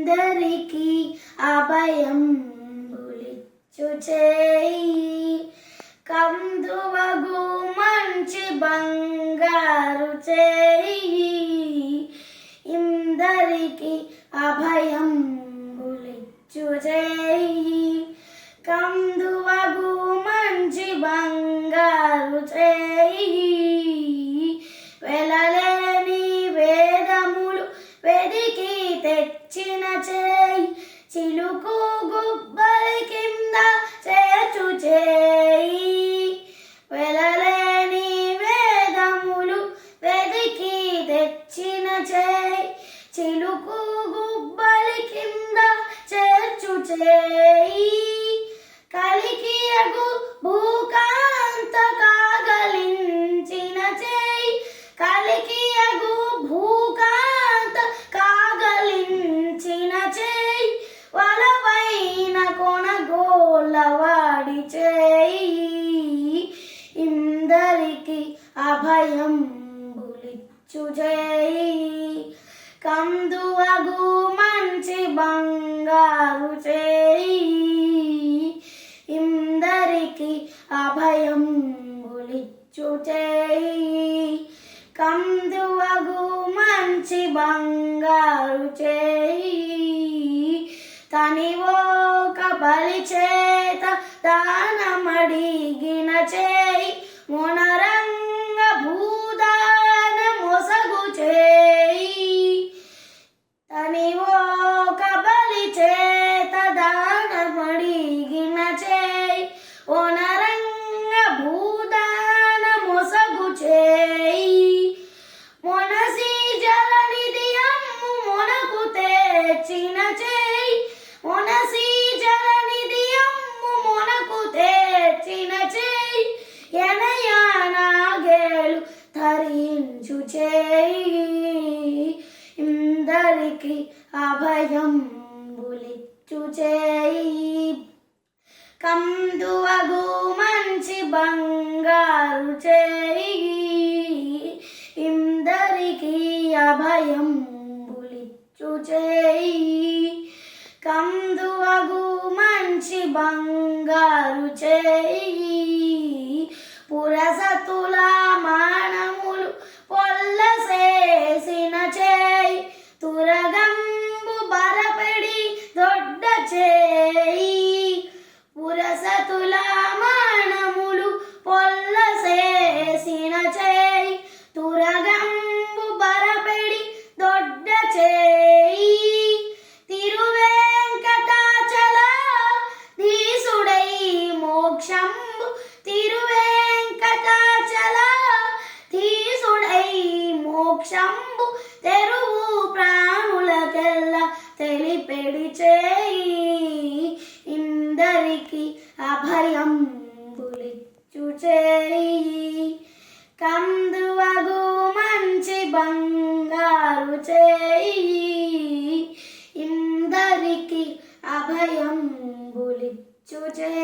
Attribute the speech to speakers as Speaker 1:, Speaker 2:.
Speaker 1: ఇందరికి అభయం బులిచ్చు చేయి కందువగు మంచి బంగారు చేయి ఇందరికి అభయం బులిచ్చు చేయి కందువగు మంచి బంగారు చేయి వెలలేని వేదములు వెదికి తెచ్చిన చేయి చిలుకు గుబ్బలి కింద చేర్చు చేయి వెలలేని వేదములు వెదికి తెచ్చిన చేయి చిలుకు గుబ్బలి కింద చేర్చు చేయి కలికియగు భూకాంత కాగలించిన చేయి కలికియగు భూకాంత కాగలించిన చేయి వలవైన కొనగోలవాడి చేయి ఇందరికి అభయం బులిచ్చు చేయి కందువగు మంచి బంగారు చేయి ఇందరికి అభయం బులిచ్చు చేయి కందువగు మంచి బంగారు చేయి తనివోక బలి చేత దానమడిగిన చేయి మొనరంగ భూదాన మొసగు చేయి తనివోక బలి చేత దానమడిగిన చేయి మొనరంగ భూదాన మొసగు చేయి మొనసి జలనిధి అమ్ము మొనకు తెచ్చిన చేయి మొనసి జలనిధి అమ్ము మొనకు తెచ్చిన చేయి ఎనయానాగేలు ధరించు చేయి ఇందరికి అభయం బులిచ్చు చేయి కందువగు మంచి బంగారు చేయి ఇందరికి అభయం బులిచ్చు చేయి కందువగు మంచి బంగారు చేయి పురసతుల మానములు పొల్లసేసిన చేయి తురగంబు బరపెడి దొడ్డ చేయి పురసతుల మానములు పొల్లసేసిన చేయి తురగంబు బరపెడి దొడ్డ చేయి తిరువేంకటాచల దీసుడై మోక్షంబు తిరువేంకటాచల దీసుడై మోక్షంబు తెరువు ప్రాణులకెల్ల తెలిపెడి చేయి ఇందరికి అభయం బులిచ్చు చేయి కందువగు మంచి బంగారు చేయి ఇందరికి అభయం బులిచ్చు చేయి.